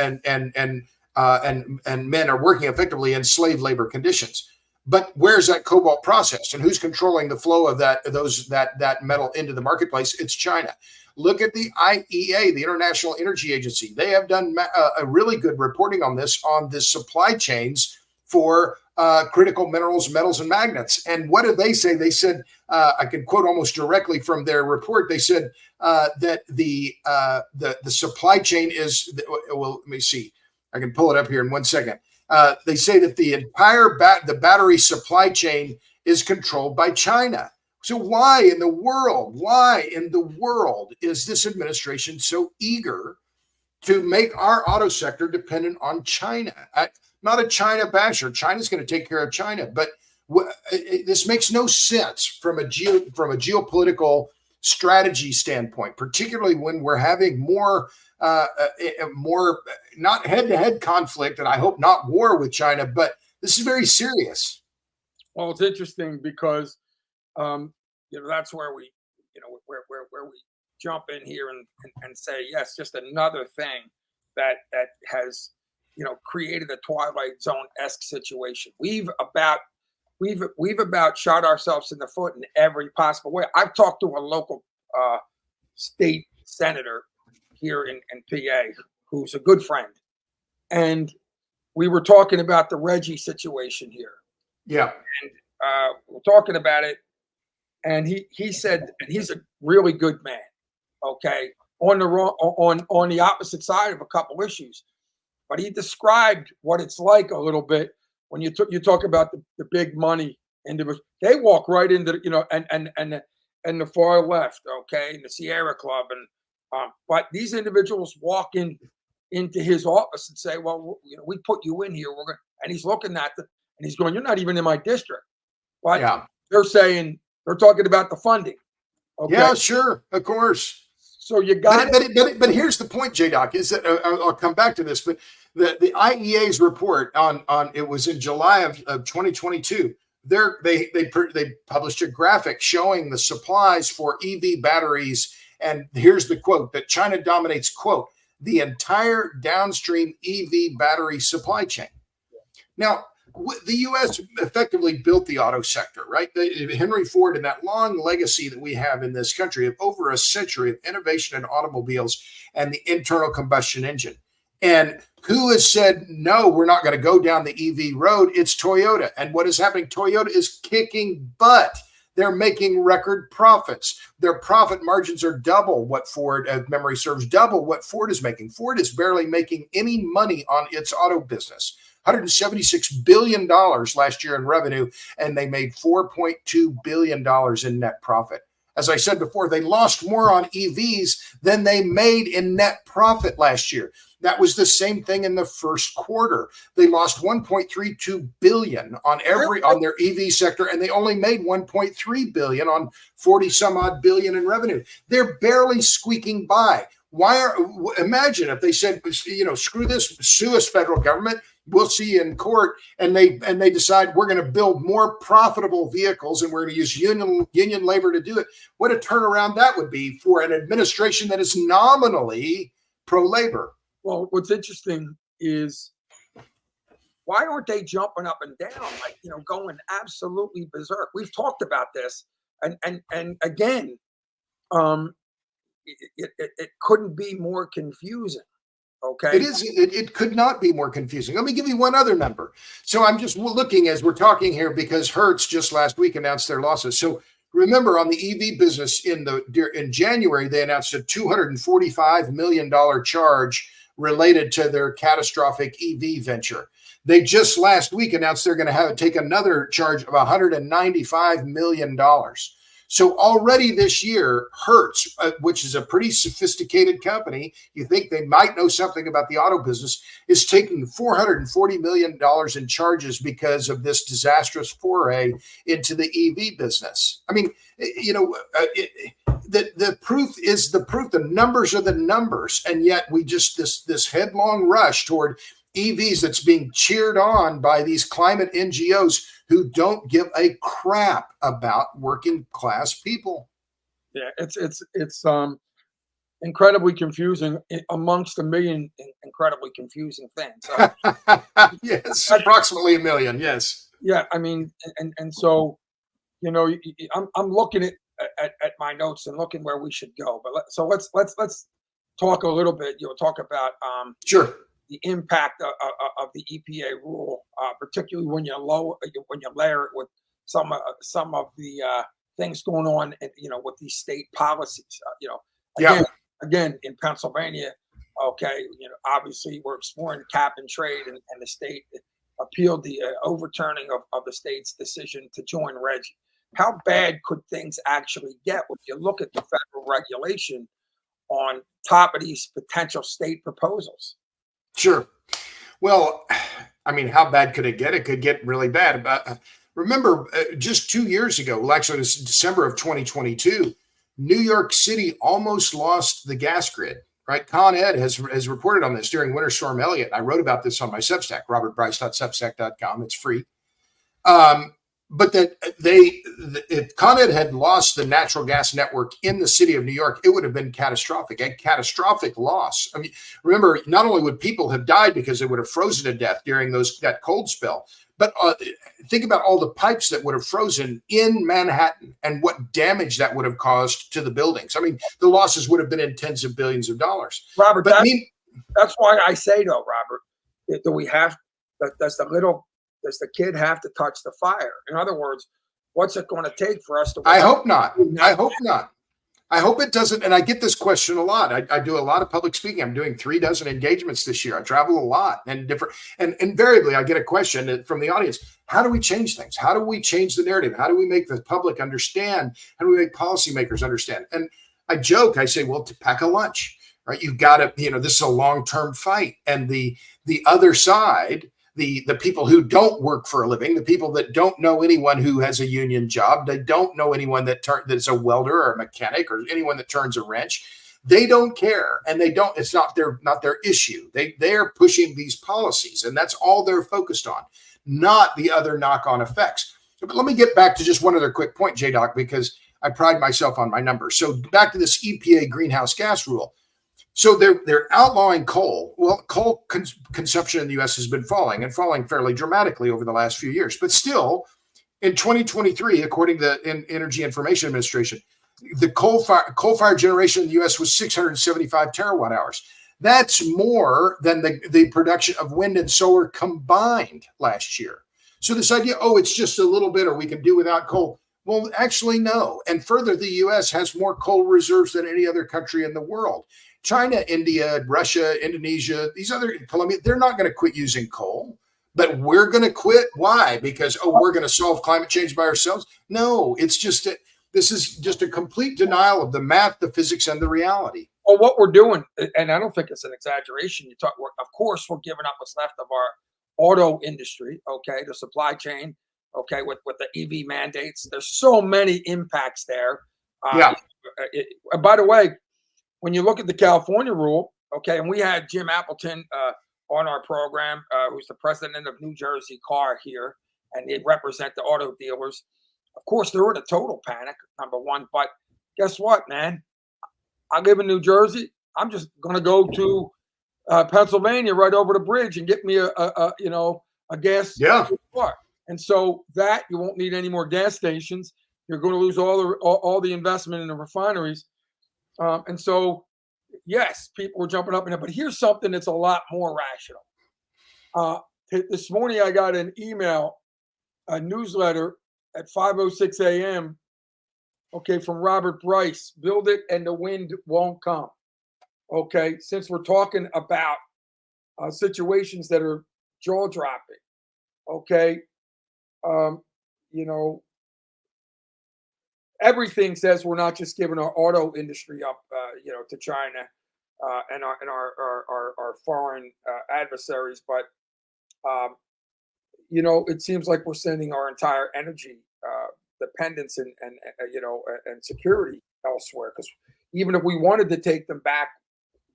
men are working effectively in slave labor conditions. But where's that cobalt processed, and who's controlling the flow of that metal into the marketplace? It's China. Look at the IEA, the International Energy Agency. They have done a really good reporting on the supply chains for critical minerals, metals, and magnets. And what did they say? They said, I can quote almost directly from their report. They said that the supply chain is, well, let me see. I can pull it up here in 1 second. They say that the entire battery supply chain is controlled by China. So why in the world is this administration so eager to make our auto sector dependent on China? Not a China basher. China's going to take care of China, but this makes no sense from a geopolitical strategy standpoint, particularly when we're having more not head-to-head conflict, and I hope not war with China, but this is very serious. Well, it's interesting because that's where we where we jump in here and say, yes, just another thing that has created a Twilight Zone-esque situation. We've about shot ourselves in the foot in every possible way. I've talked to a local state senator here in PA who's a good friend, and we were talking about the Reggie situation here. Yeah, and we're talking about it, and he said, and he's a really good man. Okay, on the opposite side of a couple issues. But he described what it's like a little bit when you talk about the big money individuals. They walk right into and the far left, okay, and the Sierra Club, and but these individuals walk into his office and say, "Well, we put you in here. And he's looking at and he's going, "You're not even in my district." But yeah, they're talking about the funding. Okay? Yeah, sure, of course. So you got it. But here's the point, JDoc, is that I'll come back to this, but the IEA's report on it was in July of 2022. They published a graphic showing the supplies for EV batteries, and here's the quote, that China dominates, quote, the entire downstream EV battery supply chain. Now, the U.S. effectively built the auto sector, right? Henry Ford and that long legacy that we have in this country of over a century of innovation in automobiles and the internal combustion engine. And who has said, no, we're not going to go down the EV road? It's Toyota. And what is happening? Toyota is kicking butt. They're making record profits. Their profit margins are double what Ford, if memory serves, double what Ford is making. Ford is barely making any money on its auto business. $176 billion last year in revenue, and they made $4.2 billion in net profit. As I said before, they lost more on EVs than they made in net profit last year. That was the same thing in the first quarter. They lost $1.32 billion on their EV sector, and they only made $1.3 billion on 40 some odd billion in revenue. They're barely squeaking by. Imagine if they said, screw this, sue us, federal government. We'll see you in court, and they decide we're going to build more profitable vehicles and we're going to use union labor to do it. What a turnaround that would be for an administration that is nominally pro-labor. Well, what's interesting is why aren't they jumping up and down, going absolutely berserk? We've talked about this, and again, it couldn't be more confusing. Okay. It is. It could not be more confusing. Let me give you one other number. So I'm just looking as we're talking here because Hertz just last week announced their losses. So remember, on the EV business in January, they announced a $245 million charge related to their catastrophic EV venture. They just last week announced they're going to take another charge of $195 million. So already this year, Hertz, which is a pretty sophisticated company, you think they might know something about the auto business, is taking $440 million in charges because of this disastrous foray into the EV business. I mean, the proof is the proof. The numbers are the numbers, and yet we just this headlong rush toward EVs that's being cheered on by these climate NGOs who don't give a crap about working class people. Yeah, it's incredibly confusing amongst a million incredibly confusing things. Yes, approximately a million. Yes. Yeah, I mean, and so I'm looking at my notes and looking where we should go. But let's talk a little bit. Talk about sure. The impact of the EPA rule, particularly when you layer it with some of the things going on, with these state policies. Again, in Pennsylvania, obviously we're exploring cap and trade, and the state appealed the overturning of the state's decision to join RGGI. How bad could things actually get when you look at the federal regulation on top of these potential state proposals? Sure. Well, I mean, how bad could it get? It could get really bad. Remember, just 2 years ago, well, actually, it was December of 2022, New York City almost lost the gas grid, right? Con Ed has reported on this during Winter Storm Elliott. I wrote about this on my Substack, robertbryce.substack.com. It's free. But that if Con Ed had lost the natural gas network in the city of New York, it would have been catastrophic, a catastrophic loss. I mean, remember, not only would people have died because they would have frozen to death during that cold spell, but think about all the pipes that would have frozen in Manhattan and what damage that would have caused to the buildings. I mean, the losses would have been in tens of billions of dollars. Robert, that's why I say, though, Robert, does the kid have to touch the fire? In other words, what's it going to take for us to? I hope not. I hope not. I hope it doesn't. And I get this question a lot. I do a lot of public speaking. I'm doing 36 engagements this year. I travel a lot and invariably I get a question from the audience. How do we change things? How do we change the narrative? How do we make the public understand? How do we make policymakers understand? And I joke, I say, well, to pack a lunch, right? You've got to, this is a long-term fight. And the other side, the people who don't work for a living, the people that don't know anyone who has a union job, they don't know anyone that's a welder or a mechanic or anyone that turns a wrench. They don't care, and it's not their issue. They're pushing these policies, and that's all they're focused on, not the other knock-on effects. But let me get back to just one other quick point, JDoc, because I pride myself on my numbers. So back to this EPA greenhouse gas rule. So they're outlawing coal. Well, coal consumption in the U.S. has been falling fairly dramatically over the last few years. But still, in 2023, according to the Energy Information Administration, the coal-fired generation in the U.S. was 675 terawatt hours. That's more than the production of wind and solar combined last year. So this idea, it's just a little bit, or we can do without coal. Well, actually, no. And further, the U.S. has more coal reserves than any other country in the world. China, India, Russia, Indonesia, Colombia, they're not going to quit using coal, but we're going to quit. Why? Because, we're going to solve climate change by ourselves? No, this is just a complete denial of the math, the physics, and the reality. Well, what we're doing, and I don't think it's an exaggeration, of course, we're giving up what's left of our auto industry, the supply chain, with the EV mandates. There's so many impacts there. By the way, when you look at the California rule, and we had Jim Appleton on our program, who's the president of New Jersey Car here, and they represent the auto dealers. Of course, they're in a total panic, number one. But guess what, man? I live in New Jersey. I'm just going to go to Pennsylvania right over the bridge and get me a gas car. And so that you won't need any more gas stations. You're going to lose all the investment in the refineries. And so, yes, people were jumping up in it, but here's something that's a lot more rational. This morning, I got an email, a newsletter at 5:06 a.m. From Robert Bryce. Build it and the wind won't come. Since we're talking about situations that are jaw dropping. everything says we're not just giving our auto industry up, to China and our foreign adversaries, but it seems like we're sending our entire energy dependence and security elsewhere. Because even if we wanted to take them back,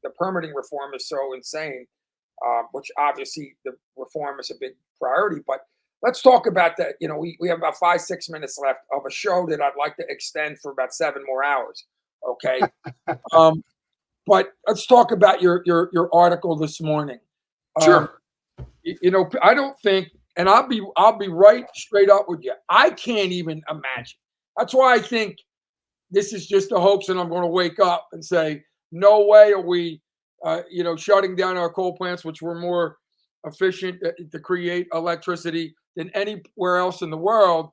the permitting reform is so insane, which obviously the reform is a big priority. But let's talk about that. We have about 5-6 minutes left of a show that I'd like to extend for about 7 more hours. Okay. But let's talk about your article this morning. Sure. I don't think, and I'll be right straight up with you, I can't even imagine. That's why I think this is just a hoax, and I'm going to wake up and say, no way are we, shutting down our coal plants, which were more efficient to create electricity than anywhere else in the world,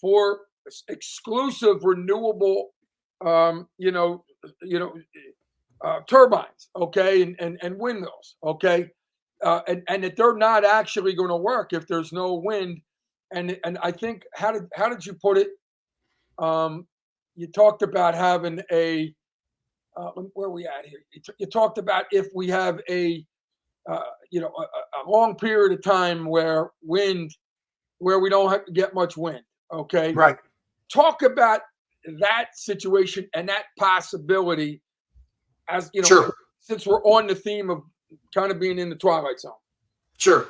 for exclusive renewable, turbines, okay, and windmills, okay, and that they're not actually going to work if there's no wind. And I think, how did you put it? You talked about having a where are we at here? You talked about if we have a long period of time where we don't have to get much wind. Okay, right. Talk about that situation and that possibility. As sure. Since we're on the theme of kind of being in the twilight zone. Sure.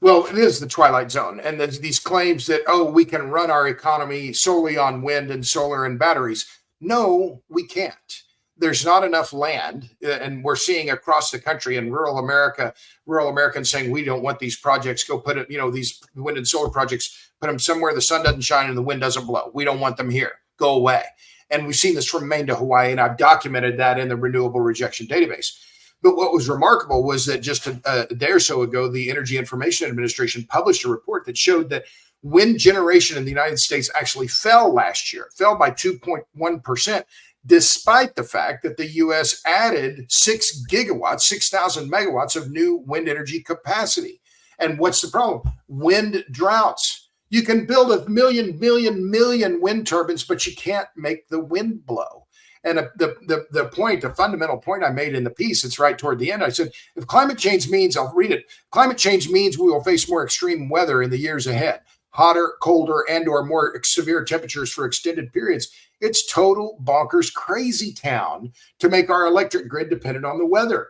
Well, it is the twilight zone. And there's these claims that, we can run our economy solely on wind and solar and batteries. No, we can't. There's not enough land. And we're seeing across the country in rural Americans saying, we don't want these projects. Go put it, these wind and solar projects, put them somewhere the sun doesn't shine and the wind doesn't blow. We don't want them here. Go away. And we've seen this from Maine to Hawaii, and I've documented that in the Renewable Rejection Database. But what was remarkable was that just a day or so ago, the Energy Information Administration published a report that showed that wind generation in the United States actually fell last year, fell by 2.1%, despite the fact that the U.S. added 6 gigawatts, 6,000 megawatts of new wind energy capacity. And what's the problem? Wind droughts. You can build a million wind turbines, but you can't make the wind blow. And the fundamental point I made in the piece, it's right toward the end. I said, if climate change means, I'll read it. Climate change means we will face more extreme weather in the years ahead, hotter, colder, and/or more severe temperatures for extended periods. It's total bonkers crazy town to make our electric grid dependent on the weather.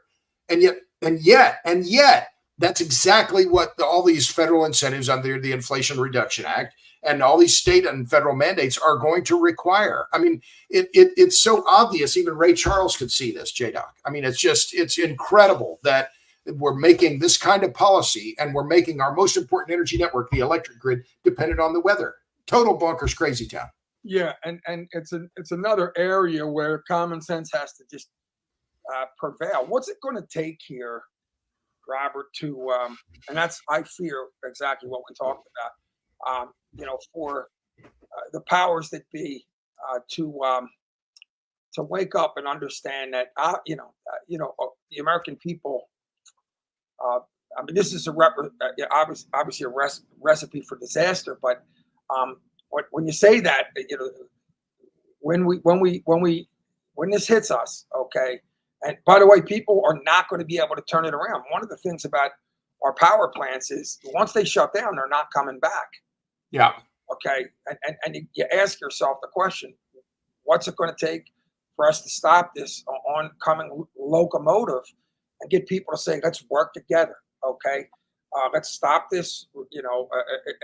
And yet, that's exactly what all these federal incentives under the Inflation Reduction Act and all these state and federal mandates are going to require. I mean, it's so obvious. Even Ray Charles could see this, JDoc. I mean, it's incredible that we're making this kind of policy and we're making our most important energy network, the electric grid, dependent on the weather. Total bonkers crazy town. Yeah, and it's another area where common sense has to just prevail. What's it going to take here, Robert, to and that's, I fear, exactly what we talked about, for the powers that be to wake up and understand that the American people. I mean, this is obviously a recipe for disaster. But when you say that, when this hits us, okay. And by the way, people are not going to be able to turn it around. One of the things about our power plants is once they shut down, they're not coming back. Yeah. Okay. And you ask yourself the question, what's it going to take for us to stop this oncoming locomotive and get people to say, let's work together. Okay. Let's stop this,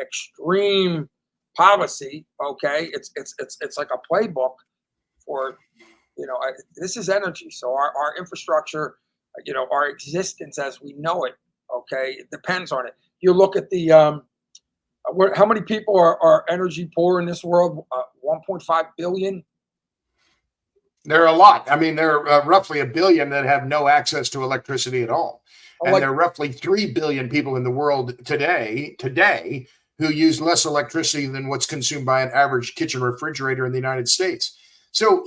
extreme policy. Okay. It's like a playbook for, this is energy. So our infrastructure, our existence as we know it, okay, it depends on it. You look at the, how many people are energy poor in this world? 1.5 billion. There are a lot. I mean, there are roughly 1 billion that have no access to electricity at all. And there are roughly 3 billion people in the world today who use less electricity than what's consumed by an average kitchen refrigerator in the United States. So,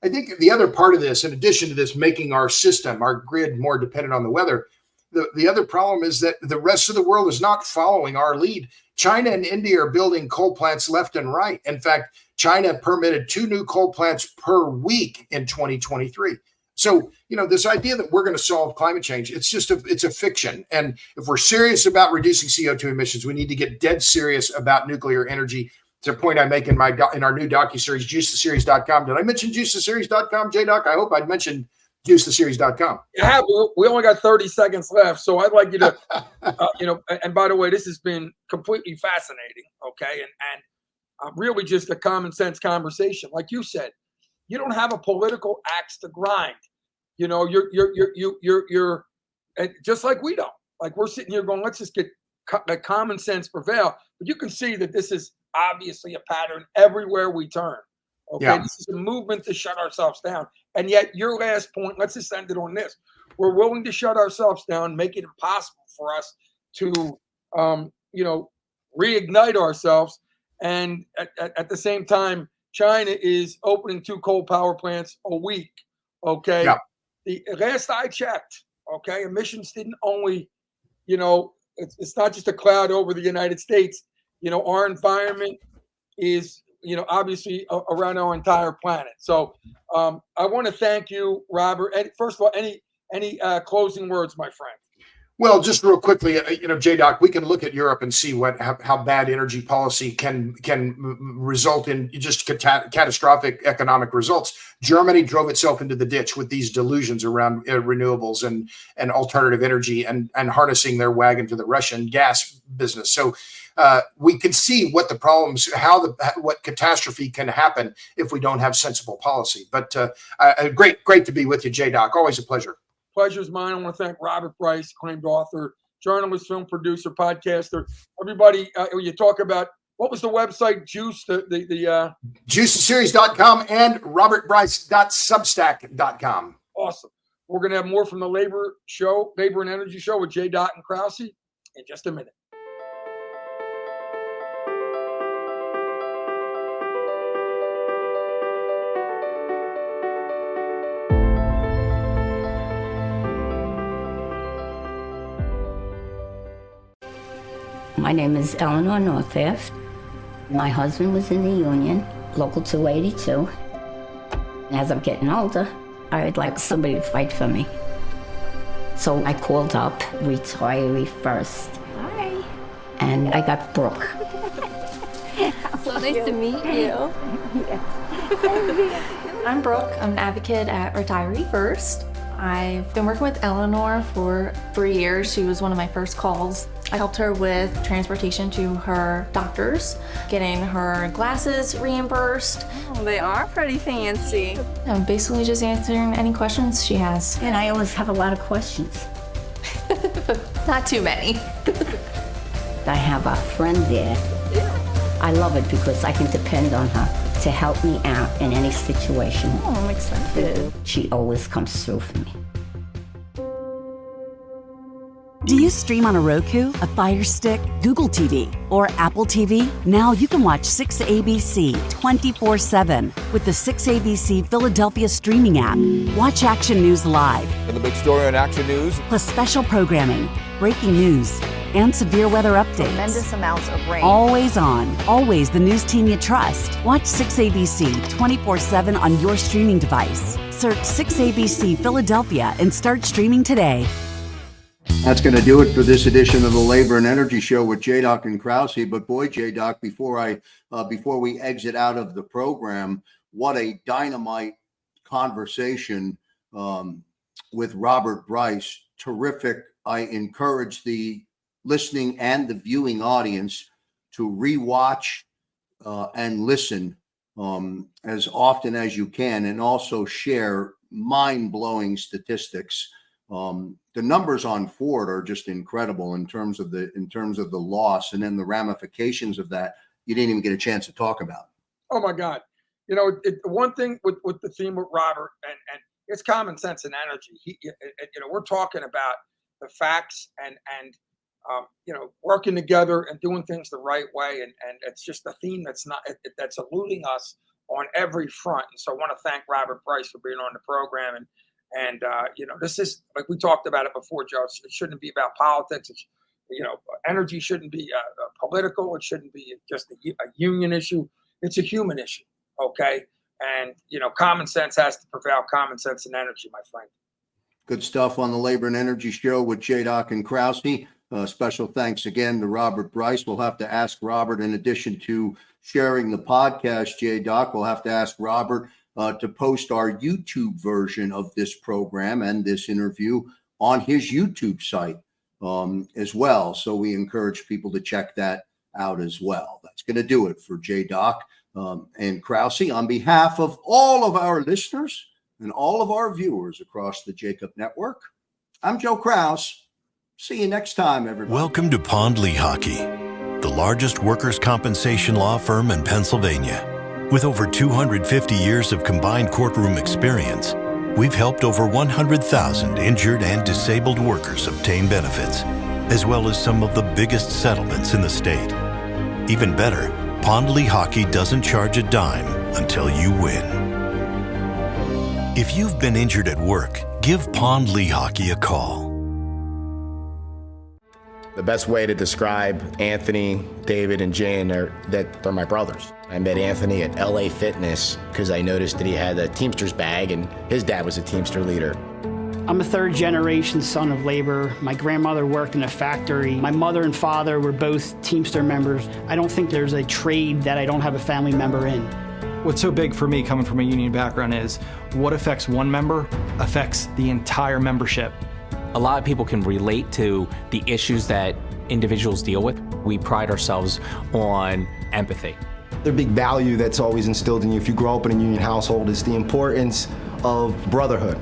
I think the other part of this, in addition to this making our system, our grid more dependent on the weather, the other problem is that the rest of the world is not following our lead. China and India are building coal plants left and right. In fact, China permitted 2 new coal plants per week in 2023. So, this idea that we're going to solve climate change, it's a fiction. And if we're serious about reducing CO2 emissions, we need to get dead serious about nuclear energy. It's a point I make in our new docu-series, juicetheseries.com. Did I mention juicetheseries.com, JDoc? I hope I'd mentioned juicetheseries.com. Yeah, we only got 30 seconds left, so I'd like you to, and by the way, this has been completely fascinating, okay? And really just a common sense conversation. Like you said, you don't have a political axe to grind. You're just like we don't. Like we're sitting here going, let's just get the common sense prevail. But you can see that this is obviously a pattern everywhere we turn. Okay, yeah. This is a movement to shut ourselves down. And yet your last point, let's just end it on this. We're willing to shut ourselves down, make it impossible for us to, reignite ourselves. And at the same time, China is opening 2 coal power plants a week. Okay. Yeah. The last I checked, okay, emissions didn't only, it's not just a cloud over the United States. Our environment is, obviously around our entire planet. So I want to thank you, Robert. And first of all, any closing words, my friend? Well, just real quickly, JDoc, we can look at Europe and see how bad energy policy can result in just catastrophic economic results. Germany drove itself into the ditch with these delusions around renewables and alternative energy and harnessing their wagon to the Russian gas business. So we can see what the problems, what catastrophe can happen if we don't have sensible policy. But great to be with you, JDoc. Always a pleasure. Pleasure's mine. I want to thank Robert Bryce, acclaimed author, journalist, film producer, podcaster. Everybody, you talk about, what was the website? Juice, the juicetheseries.com and robertbryce.substack.com. Awesome. We're going to have more from the Labor and Energy Show with JDoc and Krausey in just a minute. My name is Eleanor Northaft. My husband was in the union, Local 282. And as I'm getting older, I would like somebody to fight for me. So I called up Retiree First. Hi. And I got Brooke. So nice to meet you. I'm Brooke. I'm an advocate at Retiree First. I've been working with Eleanor for 3 years. She was one of my first calls. I helped her with transportation to her doctors, getting her glasses reimbursed. Oh, they are pretty fancy. I'm basically just answering any questions she has. And I always have a lot of questions. Not too many. I have a friend there. I love it because I can depend on her to help me out in any situation. Oh, I'm excited. She always comes through for me. Do you stream on a Roku, a Fire Stick, Google TV, or Apple TV? Now you can watch 6ABC 24/7 with the 6ABC Philadelphia streaming app. Watch action news live. And the big story on Action News. Plus special programming, breaking news, and severe weather updates. Tremendous amounts of rain. Always on, always the news team you trust. Watch 6ABC 24/7 on your streaming device. Search 6ABC Philadelphia and start streaming today. That's going to do it for this edition of the Labor and Energy Show with JDoc and Krausey. But boy, JDoc, before we exit out of the program, what a dynamite conversation with Robert Bryce. Terrific. I encourage the listening and the viewing audience to rewatch and listen as often as you can, and also share mind-blowing statistics. The numbers on Ford are just incredible in terms of the loss, and then the ramifications of that you didn't even get a chance to talk about. Oh my God. One thing with the theme with Robert, and it's common sense and energy. We're talking about the facts and working together and doing things the right way. And it's just a theme that's eluding us on every front. And so I want to thank Robert Bryce for being on the program. And this is, like we talked about it before, Joe, it shouldn't be about politics. Energy shouldn't be political. It shouldn't be just a union issue. It's a human issue, okay? And, common sense has to prevail, common sense and energy, my friend. Good stuff on the Labor and Energy Show with JDoc and Krausey. Special thanks again to Robert Bryce. We'll have to ask Robert, in addition to sharing the podcast, JDoc, we'll have to ask Robert to post our YouTube version of this program and this interview on his YouTube site as well. So we encourage people to check that out as well. That's going to do it for JDoc and Krausey. On behalf of all of our listeners and all of our viewers across the Jacob Network, I'm Joe Kraus. See you next time, everybody. Welcome to Pond Lehocky, the largest workers' compensation law firm in Pennsylvania. With over 250 years of combined courtroom experience, we've helped over 100,000 injured and disabled workers obtain benefits, as well as some of the biggest settlements in the state. Even better, Pond Lehocky doesn't charge a dime until you win. If you've been injured at work, give Pond Lehocky a call. The best way to describe Anthony, David, and Jan are that they're my brothers. I met Anthony at LA Fitness because I noticed that he had a Teamster's bag and his dad was a Teamster leader. I'm a third generation son of labor. My grandmother worked in a factory. My mother and father were both Teamster members. I don't think there's a trade that I don't have a family member in. What's so big for me coming from a union background is what affects one member affects the entire membership. A lot of people can relate to the issues that individuals deal with. We pride ourselves on empathy. The big value that's always instilled in you if you grow up in a union household is the importance of brotherhood,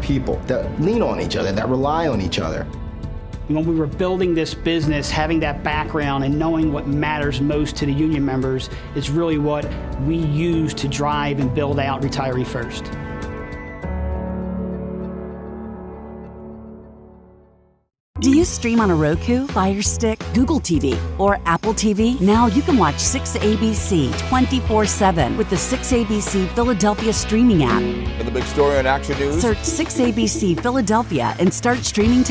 people that lean on each other, that rely on each other. When we were building this business, having that background and knowing what matters most to the union members is really what we use to drive and build out Retiree First. Do you stream on a Roku, Fire Stick, Google TV, or Apple TV? Now you can watch 6ABC 24/7 with the 6ABC Philadelphia streaming app. And the big story on Action News. Search 6ABC Philadelphia and start streaming today.